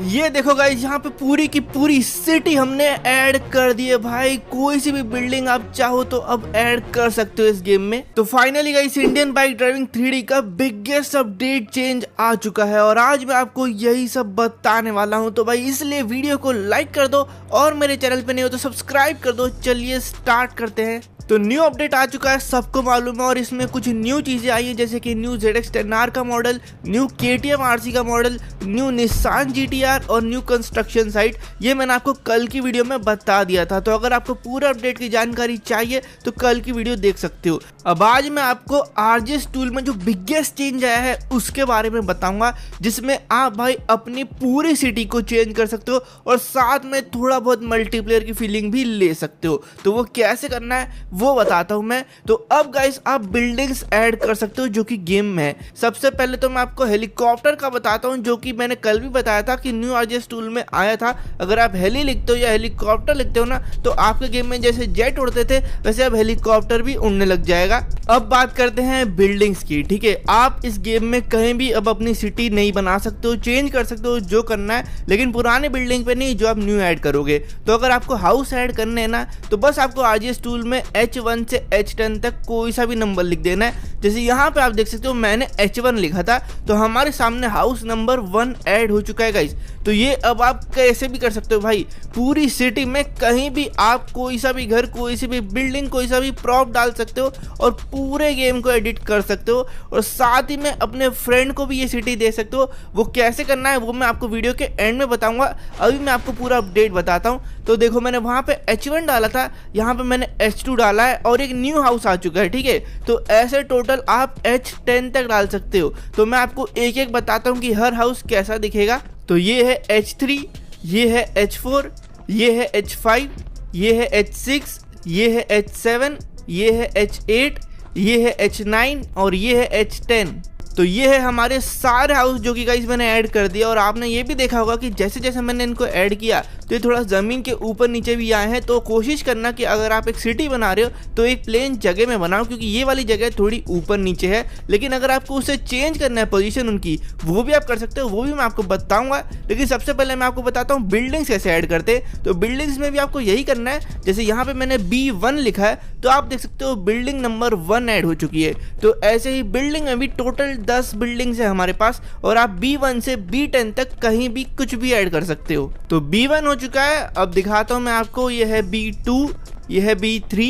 ये देखो गाइस, यहाँ पे पूरी की पूरी सिटी हमने ऐड कर दी है भाई। कोई सी भी बिल्डिंग आप चाहो तो अब ऐड कर सकते हो इस गेम में। तो finally guys, Indian bike driving 3D का बिगेस्ट अपडेट चेंज आ चुका है और आज मैं आपको यही सब बताने वाला हूँ। तो भाई इसलिए वीडियो को लाइक कर दो और मेरे चैनल पे नहीं हो तो सब्सक्राइब कर दो। चलिए स्टार्ट करते हैं। तो न्यू अपडेट आ चुका है, सबको मालूम है, और इसमें कुछ न्यू चीजें आई हैं जैसे कि न्यू ZX-10R का मॉडल, न्यू KTM RC का मॉडल, न्यू निसान GTR और न्यू कंस्ट्रक्शन साइट। ये मैंने आपको कल की वीडियो में बता दिया था। तो अगर आपको पूरा अपडेट की जानकारी चाहिए तो कल की वीडियो देख सकते हो। अब आज मैं आपको RGS टूल में जो बिगेस्ट चेंज आया है उसके बारे में बताऊंगा, जिसमें आप भाई अपनी पूरी सिटी को चेंज कर सकते हो और साथ में थोड़ा बहुत मल्टीप्लेयर की फीलिंग भी ले सकते हो। तो वो कैसे करना है वो बताता हूं मैं। तो अब गाइस आप बिल्डिंग्स ऐड कर सकते हो जो कि गेम में है। सबसे पहले तो मैं आपको हेलीकॉप्टर का बताता हूं, जो कि मैंने कल भी बताया था कि न्यू RGS टूल में आया था। अगर आप हेली लिखते हो या हेलीकॉप्टर लिखते हो ना, तो आपके गेम में जैसे जेट उड़ते थे वैसे अब हेलीकॉप्टर भी उड़ने लग जाएगा। अब बात करते हैं बिल्डिंग्स की। ठीक है, आप इस गेम में कहीं भी अब अपनी सिटी नहीं बना सकते हो, चेंज कर सकते हो जो करना है, लेकिन पुराने बिल्डिंग पे नहीं जो आप न्यू ऐड करोगे। तो अगर आपको हाउस ऐड करने है ना, तो बस आपको RGS टूल में H1 से H10 तक कोई सा भी नंबर लिख देना है। जैसे यहाँ पे आप देख सकते हो मैंने H1 लिखा था, तो हमारे सामने हाउस नंबर 1 ऐड हो चुका है गाइस। तो ये अब आप कैसे भी कर सकते हो भाई, पूरी सिटी में कहीं भी आप कोई सा भी घर, कोई सी भी बिल्डिंग, कोई सा भी प्रॉप डाल सकते हो और पूरे गेम को एडिट कर सकते हो। और साथ ही में अपने फ्रेंड को भी ये सिटी दे सकते हो। वो कैसे करना है वो मैं आपको वीडियो के एंड में बताऊंगा। अभी मैं आपको पूरा अपडेट बताता हूँ। तो देखो, मैंने वहाँ पे H1 डाला था, यहाँ पे मैंने H2 डाला है और एक न्यू हाउस आ चुका है। ठीक है, तो ऐसे टोटल आप H10 तक डाल सकते हो। तो मैं आपको एक एक बताता हूँ कि हर हाउस कैसा दिखेगा। तो ये है H3, ये है H4, ये है H5, ये है H6, ये है H7, ये है H8, ये है H9 और ये है H10। तो ये है हमारे सारे हाउस जो कि गाइस मैंने ऐड कर दिया। और आपने ये भी देखा होगा कि जैसे जैसे मैंने इनको ऐड किया तो ये थोड़ा ज़मीन के ऊपर नीचे भी आए हैं। तो कोशिश करना कि अगर आप एक सिटी बना रहे हो तो एक प्लेन जगह में बनाओ, क्योंकि ये वाली जगह थोड़ी ऊपर नीचे है। लेकिन अगर आपको उसे चेंज करना है पोजीशन उनकी, वो भी आप कर सकते हो, वो भी मैं आपको बताऊंगा। लेकिन सबसे पहले मैं आपको बताता हूँ बिल्डिंग्स कैसे ऐड करते हैं। तो बिल्डिंग्स में भी आपको यही करना है। जैसे यहाँ पे मैंने B1 लिखा है, तो आप देख सकते हो बिल्डिंग नंबर 1 ऐड हो चुकी है। तो ऐसे ही बिल्डिंग में भी टोटल 10 बिल्डिंग्स है हमारे पास और आप B1 से B10 तक कहीं भी कुछ भी ऐड कर सकते हो। तो B1 हो चुका है। अब दिखाता हूं मैं आपको। ये है B2, ये है B3,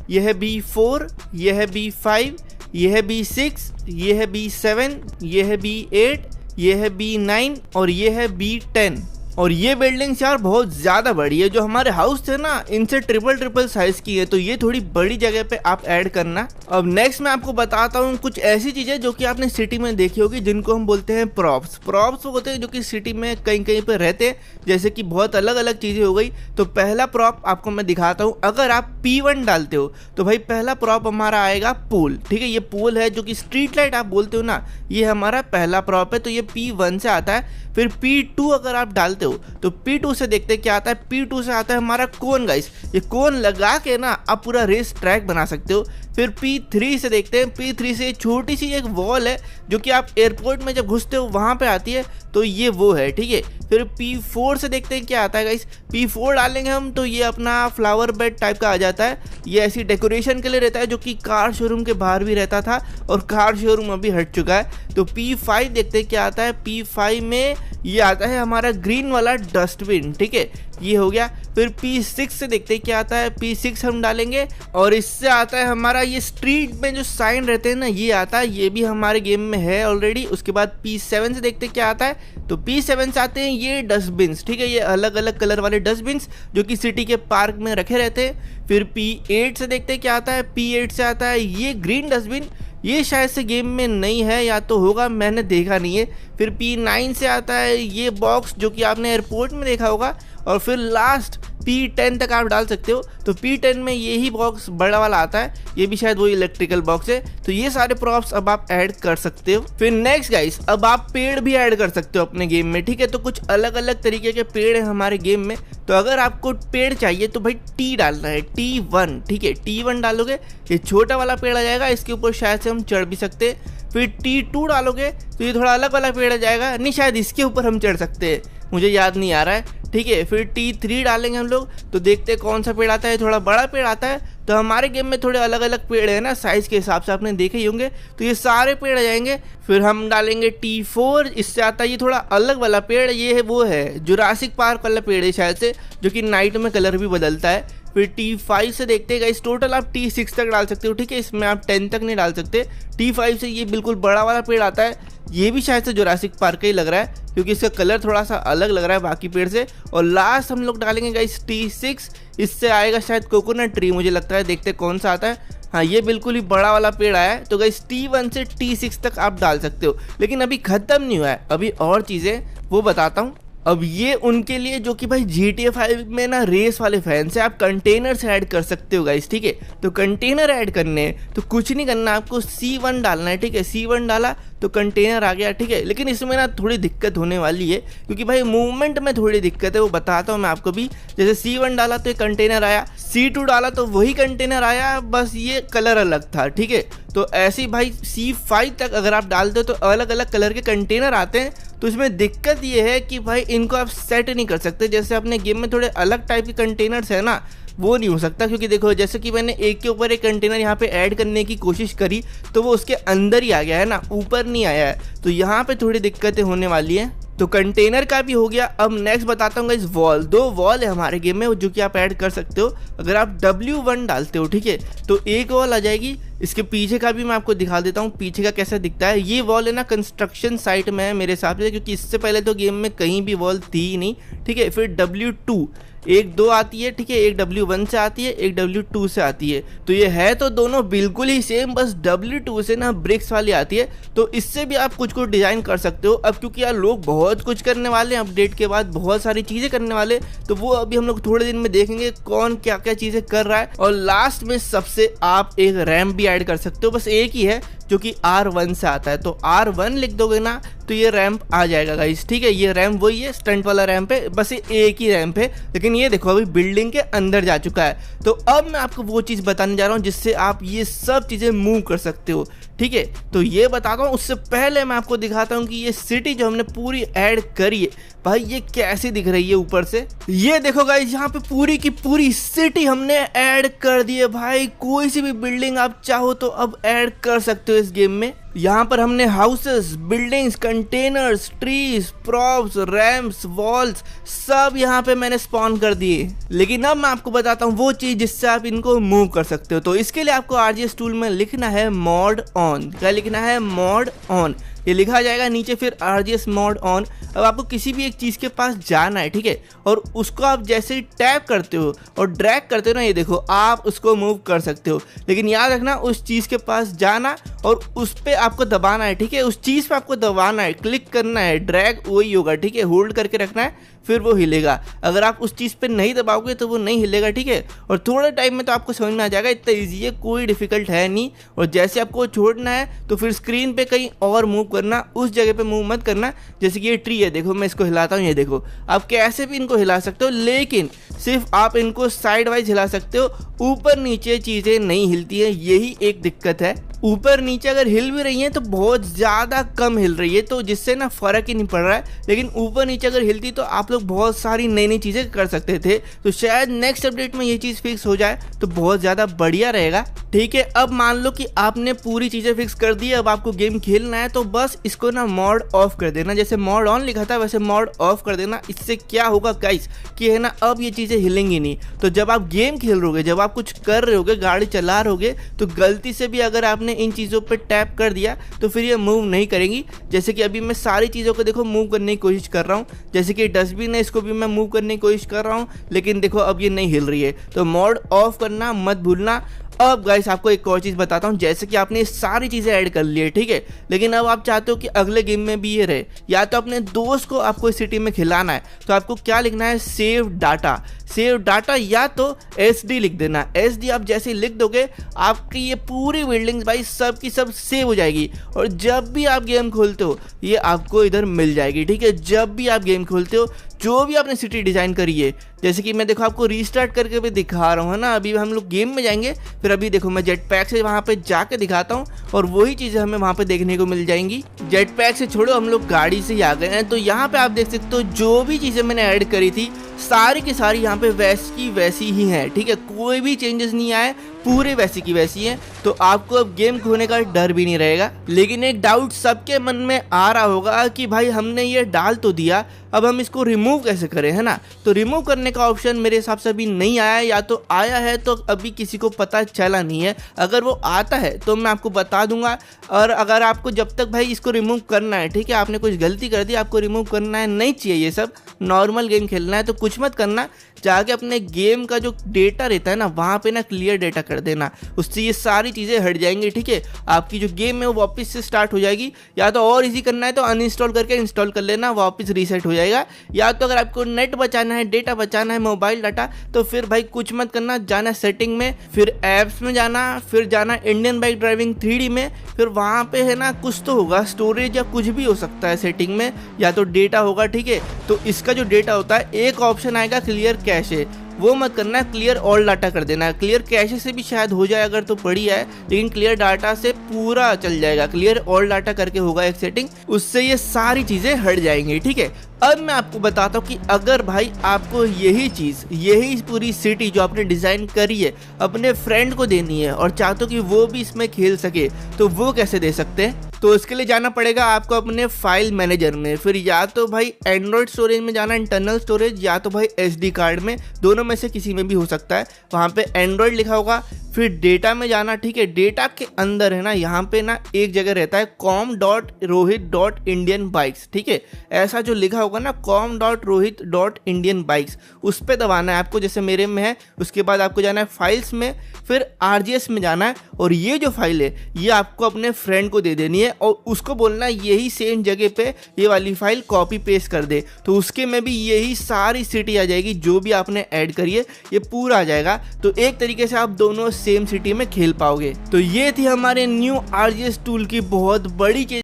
ये है B4, ये है B5, ये है B6, ये है B7, ये है B8, ये है B9 और ये है B10। और ये बिल्डिंग्स यार बहुत ज़्यादा बड़ी है। जो हमारे हाउस थे ना, इनसे ट्रिपल साइज की है। तो ये थोड़ी बड़ी जगह पे आप ऐड करना। अब नेक्स्ट मैं आपको बताता हूँ कुछ ऐसी चीज़ें जो कि आपने सिटी में देखी होगी, जिनको हम बोलते हैं प्रॉप्स। प्रॉप्स वो होते हैं जो कि सिटी में कहीं कहीं पे रहते हैं, जैसे कि बहुत अलग अलग चीज़ें हो गई। तो पहला प्रॉप आपको मैं दिखाता हूँ। अगर आप P1 डालते हो तो भाई पहला प्रॉप हमारा आएगा पोल। ठीक है, ये पोल है जो कि स्ट्रीट लाइट आप बोलते हो ना, ये हमारा पहला प्रॉप है। तो ये P1 से आता है। फिर P2 अगर आप डालते हो तो P2 से देखते हैं क्या आता है। P2 से आता है हमारा कोन गाइस। ये कोन लगा के ना आप पूरा रेस ट्रैक बना सकते हो। फिर P3 से देखते हैं। P3 से छोटी सी एक वॉल है जो कि आप एयरपोर्ट में जब घुसते हो वहाँ पे आती है, तो ये वो है। ठीक है, फिर P4 से देखते हैं क्या आता है गाइस। P4 डालेंगे हम तो ये अपना फ्लावर बेड टाइप का आ जाता है। ये ऐसी डेकोरेशन के लिए रहता है, जो कि कार शोरूम के बाहर भी रहता था और कार शोरूम अभी हट चुका है। तो P5 देखते हैं क्या आता है। P5 में ये आता है हमारा ग्रीन वाला डस्टबिन। ठीक है, ये हो गया। फिर P6 से देखते हैं क्या आता है। P6 हम डालेंगे और इससे आता है हमारा ये स्ट्रीट में जो साइन रहते हैं ना, ये आता है। ये भी हमारे गेम में है ऑलरेडी। उसके बाद P7 से देखते हैं क्या आता है। तो P7 से आते हैं ये डस्टबिन्स। ठीक है, ये अलग अलग कलर वाले डस्टबिन्स जो कि सिटी के पार्क में रखे रहते हैं। फिर P8 से देखते हैं क्या आता है। P8 से आता है ये ग्रीन डस्टबिन। ये शायद से गेम में नहीं है, या तो होगा, मैंने देखा नहीं है। फिर P9 से आता है ये बॉक्स जो कि आपने एयरपोर्ट में देखा होगा। और फिर लास्ट P10 तक आप डाल सकते हो। तो P10 में यही बॉक्स बड़ा वाला आता है, ये भी शायद वही इलेक्ट्रिकल बॉक्स है। तो ये सारे प्रॉप्स अब आप ऐड कर सकते हो। फिर नेक्स्ट गाइस, अब आप पेड़ भी ऐड कर सकते हो अपने गेम में। ठीक है, तो कुछ अलग अलग तरीके के पेड़ हैं हमारे गेम में। तो अगर आपको पेड़ चाहिए तो भाई T डालना है, T1। ठीक है, T1 डालोगे ये छोटा वाला पेड़ आ जाएगा, इसके ऊपर शायद से हम चढ़ भी सकते हैं। फिर T2 डालोगे तो ये थोड़ा अलग वाला पेड़ आ जाएगा, नहीं शायद इसके ऊपर हम चढ़ सकते हैं। मुझे याद नहीं आ रहा है। ठीक है, फिर T3 डालेंगे हम लोग, तो देखते हैं कौन सा पेड़ आता है। थोड़ा बड़ा पेड़ आता है, तो हमारे गेम में थोड़े अलग अलग पेड़ है ना, साइज के हिसाब से आपने देखे ही होंगे, तो ये सारे पेड़ आ जाएंगे। फिर हम डालेंगे T4, इससे आता है ये थोड़ा अलग वाला पेड़, ये है वो है जुरासिक पार्क वाला पेड़ है शायद से, जो कि नाइट में कलर भी बदलता है। फिर T5 से देखते हैं गाइस, टोटल आप T6 तक डाल सकते हो। ठीक है, इसमें आप 10 तक नहीं डाल सकते। T5 से ये बिल्कुल बड़ा वाला पेड़ आता है, ये भी शायद से जुरासिक पार्क का ही लग रहा है, क्योंकि इसका कलर थोड़ा सा अलग लग रहा है बाकी पेड़ से। और लास्ट हम लोग डालेंगे गाइस T6, इससे आएगा शायद कोकोनट ट्री, मुझे लगता है। देखते कौन सा आता है। हाँ, ये बिल्कुल ही बड़ा वाला पेड़ आया है। तो गाइस T1 से T6 तक आप डाल सकते हो, लेकिन अभी खत्म नहीं हुआ है, अभी और चीज़ें वो बताता हूँ। अब ये उनके लिए जो कि भाई GTA 5 में ना रेस वाले फैंस है, आप कंटेनर से ऐड कर सकते हो गाइस। ठीक है, तो कंटेनर ऐड करने हैं तो कुछ नहीं करना, आपको C1 डालना है। ठीक है, C1 डाला तो कंटेनर आ गया। ठीक है, लेकिन इसमें ना थोड़ी दिक्कत होने वाली है, क्योंकि भाई मूवमेंट में थोड़ी दिक्कत है, वो बताता हूँ मैं आपको भी। जैसे C1 डाला तो एक कंटेनर आया, C2 डाला तो वही कंटेनर आया, बस ये कलर अलग था। ठीक है, तो ऐसे ही भाई C5 तक अगर आप डालते हो तो अलग अलग कलर के कंटेनर आते हैं। तो इसमें दिक्कत ये है कि भाई इनको आप सेट नहीं कर सकते, जैसे अपने गेम में थोड़े अलग टाइप के कंटेनर्स है ना, वो नहीं हो सकता। क्योंकि देखो, जैसे कि मैंने एक के ऊपर एक कंटेनर यहाँ पे ऐड करने की कोशिश करी, तो वो उसके अंदर ही आ गया है ना, ऊपर नहीं आया है, तो यहाँ पे थोड़ी दिक्कतें होने वाली हैं। तो कंटेनर का भी हो गया। अब नेक्स्ट बताता हूँ इस वॉल, 2 वॉल है हमारे गेम में जो कि आप ऐड कर सकते हो। अगर आप W1 डालते हो, ठीक है, तो एक वॉल आ जाएगी। इसके पीछे का भी मैं आपको दिखा देता हूँ पीछे का कैसा दिखता है। ये वॉल है ना कंस्ट्रक्शन साइट में है मेरे हिसाब से, क्योंकि इससे पहले तो गेम में कहीं भी वॉल थी ही नहीं। ठीक है, फिर W2 1-2 आती है। ठीक है, एक W1 से आती है, एक W2 से आती है। तो ये है तो दोनों बिल्कुल ही सेम, बस W2 से ना ब्रिक्स वाली आती है, तो इससे भी आप कुछ डिजाइन कर सकते हो। अब क्योंकि यार लोग बहुत कुछ करने वाले हैं, अपडेट के बाद बहुत सारी चीज़ें करने वाले, तो वो अभी हम लोग थोड़े दिन में देखेंगे कौन क्या क्या चीज़ें कर रहा है। और लास्ट में सबसे आप एक रैम्प भी ऐड कर सकते हो, बस एक ही है जो कि R1 से आता है। तो R1 लिख दोगे ना तो ये रैंप आ जाएगा गाइस। ठीक है, ये रैंप वही है, स्टंट वाला रैंप है, बस ये एक ही रैंप है, लेकिन ये देखो अभी बिल्डिंग के अंदर जा चुका है। तो अब मैं आपको वो चीज़ बताने जा रहा हूँ जिससे आप ये सब चीज़ें मूव कर सकते हो। ठीक है, तो ये बताता हूँ, उससे पहले मैं आपको दिखाता हूँ कि ये सिटी जो हमने पूरी ऐड करी है भाई, ये कैसे दिख रही है ऊपर से। ये देखो गाइस, यहाँ पे पूरी की पूरी सिटी हमने ऐड कर दी है भाई। कोई सी भी बिल्डिंग आप चाहो तो अब ऐड कर सकते हो इस गेम में। यहाँ पर हमने houses, buildings, containers, trees, props, ramps, walls सब यहाँ पे मैंने स्पॉन कर दिए। लेकिन अब मैं आपको बताता हूँ वो चीज जिससे आप इनको मूव कर सकते हो। तो इसके लिए आपको RGS टूल में लिखना है मॉड ऑन। क्या लिखना है? Mod on. ये लिखा जाएगा नीचे, फिर RGS मॉड ऑन। अब आपको किसी भी एक चीज़ के पास जाना है, ठीक है, और उसको आप जैसे ही टैप करते हो और ड्रैग करते हो ना, ये देखो आप उसको मूव कर सकते हो। लेकिन याद रखना, उस चीज़ के पास जाना और उस पर आपको दबाना है। ठीक है, उस चीज़ पर आपको दबाना है, क्लिक करना है, ड्रैग वही होगा। ठीक है, होल्ड करके रखना है, फिर वो हिलेगा। अगर आप उस चीज़ पे नहीं दबाओगे तो वो नहीं हिलेगा। ठीक है, और थोड़े टाइम में तो आपको समझ में आ जाएगा, इतना ईजी है, कोई डिफिकल्ट है नहीं। और जैसे आपको छोड़ना है तो फिर स्क्रीन पे कहीं और मूव करना, उस जगह पे मूव मत करना। जैसे कि ये ट्री है, देखो मैं इसको हिलाता हूँ, ये देखो आप कैसे भी इनको हिला सकते हो, लेकिन सिर्फ आप इनको साइड वाइज हिला सकते हो, ऊपर नीचे चीज़ें नहीं हिलती है, यही एक दिक्कत है। ऊपर नीचे अगर हिल भी रही हैं तो बहुत ज़्यादा कम हिल रही है, तो जिससे ना फ़र्क ही नहीं पड़ रहा है। लेकिन ऊपर नीचे अगर हिलती तो आप लोग बहुत सारी नई नई चीज़ें कर सकते थे। तो शायद नेक्स्ट अपडेट में ये चीज़ फिक्स हो जाए तो बहुत ज़्यादा बढ़िया रहेगा। ठीक है, अब मान लो कि आपने पूरी चीज़ें फिक्स कर दी, अब आपको गेम खेलना है, तो बस इसको ना मॉड ऑफ कर देना। जैसे मॉड ऑन लिखा था वैसे मॉड ऑफ कर देना। इससे क्या होगा गाइस कि है ना, अब ये चीज़ें हिलेंगी नहीं। तो जब आप गेम खेल रहोगे, जब आप कुछ कर रहे होगे, गाड़ी चला रहोगे, तो गलती से भी अगर आपने इन चीज़ों पे टैप कर दिया तो फिर ये मूव नहीं करेंगी। जैसे कि अभी मैं सारी चीज़ों को देखो मूव करने की कोशिश कर रहा हूँ, जैसे कि डस्टबिन है, इसको भी मैं मूव करने की कोशिश कर रहा हूँ, लेकिन देखो अब ये नहीं हिल रही है। तो मोड ऑफ करना मत भूलना। अब गाइस आपको एक और चीज़ बताता हूँ, जैसे कि आपने सारी चीज़ें ऐड कर ली है, ठीक है, लेकिन अब आप चाहते हो कि अगले गेम में भी ये रहे, या तो अपने दोस्त को आपको इस सिटी में खिलाना है, तो आपको क्या लिखना है? Save data. सेव डाटा या तो SD लिख देना। SD आप जैसे लिख दोगे आपकी ये पूरी बिल्डिंग्स भाई सब की सब सेव हो जाएगी और जब भी आप गेम खोलते हो ये आपको इधर मिल जाएगी। ठीक है, जब भी आप गेम खोलते हो जो भी आपने सिटी डिज़ाइन करी है, जैसे कि मैं देखो आपको रीस्टार्ट करके भी दिखा रहा हूँ ना। अभी हम लोग गेम में जाएंगे, फिर अभी देखो मैं जेट पैक से वहाँ पे जाके दिखाता हूँ और वही चीज़ें हमें वहाँ पे देखने को मिल जाएंगी। जेट पैक से छोड़ो, हम लोग गाड़ी से ही आ गए हैं। तो यहाँ पे आप देख सकते हो जो भी चीज़ें मैंने ऐड करी थी सारी की सारी यहाँ पे वैसी की वैसी ही है। ठीक है, कोई भी चेंजेस नहीं आए, पूरे वैसी की वैसी हैं। तो आपको अब गेम खोने का डर भी नहीं रहेगा। लेकिन एक डाउट सबके मन में आ रहा होगा कि भाई हमने ये डाल तो दिया, अब हम इसको रिमूव कैसे करें, है ना। तो रिमूव करने का ऑप्शन मेरे हिसाब से अभी नहीं आया, या तो आया है तो अभी किसी को पता चला नहीं है। अगर वो आता है तो मैं आपको बता दूंगा। और अगर आपको जब तक भाई इसको रिमूव करना है, ठीक है, आपने कुछ गलती कर दी, आपको रिमूव करना है, नहीं चाहिए ये सब, नॉर्मल गेम खेलना है तो कुछ मत करना, जाके अपने गेम का जो डेटा रहता है ना वहाँ पे ना क्लियर डेटा कर देना, उससे ये सारी चीज़ें हट जाएंगी। ठीक है, आपकी जो गेम है वो वापस से स्टार्ट हो जाएगी। या तो और इजी करना है तो अनइंस्टॉल करके इंस्टॉल कर लेना, वापस रीसेट हो जाएगा। या तो अगर आपको नेट बचाना है, डेटा बचाना है, मोबाइल डाटा, तो फिर भाई कुछ मत करना, जाना सेटिंग में, फिर ऐप्स में जाना, फिर जाना इंडियन बाइक ड्राइविंग 3D में, फिर वहाँ पे है ना कुछ तो होगा स्टोरेज या कुछ भी हो सकता है सेटिंग में, या तो डेटा होगा। ठीक है, तो इसका जो डेटा होता है एक ऑप्शन आएगा क्लियर कैशे, वो मत करना है, क्लियर ऑल डाटा कर देना है। क्लियर कैशे से भी शायद हो जाए अगर तो बढ़िया है, लेकिन क्लियर डाटा से पूरा चल जाएगा। क्लियर ऑल डाटा करके होगा एक सेटिंग, उससे ये सारी चीज़ें हट जाएंगी। ठीक है, अब मैं आपको बताता हूँ कि अगर भाई आपको यही चीज़, यही पूरी सिटी जो आपने डिज़ाइन करी है अपने फ्रेंड को देनी है और चाहते हो कि वो भी इसमें खेल सके, तो वो कैसे दे सकते हैं। तो इसके लिए जाना पड़ेगा आपको अपने फाइल मैनेजर में, फिर या तो भाई एंड्रॉयड स्टोरेज में जाना, इंटरनल स्टोरेज, या तो भाई SD कार्ड में, दोनों में से किसी में भी हो सकता है। वहाँ पे एंड्रॉयड लिखा होगा, फिर डेटा में जाना। ठीक है, डेटा के अंदर है ना यहाँ पे ना एक जगह रहता है com.rohit.indianbikes। ठीक है, ऐसा जो लिखा होगा ना com.rohit.indianbikes, उस पर दबाना है आपको, जैसे मेरे में है। उसके बाद आपको जाना है फाइल्स में, फिर RGS में जाना है और ये जो फाइल है ये आपको अपने फ्रेंड को दे देनी है और उसको बोलना है यही सेम जगह पे ये वाली फाइल कॉपी पेस्ट कर दे, तो उसके में भी यही सारी सिटी आ जाएगी जो भी आपने ऐड करी है, ये पूरा आ जाएगा। तो एक तरीके से आप दोनों सेम सिटी में खेल पाओगे। तो ये थी हमारे न्यू RGS टूल की बहुत बड़ी चीज।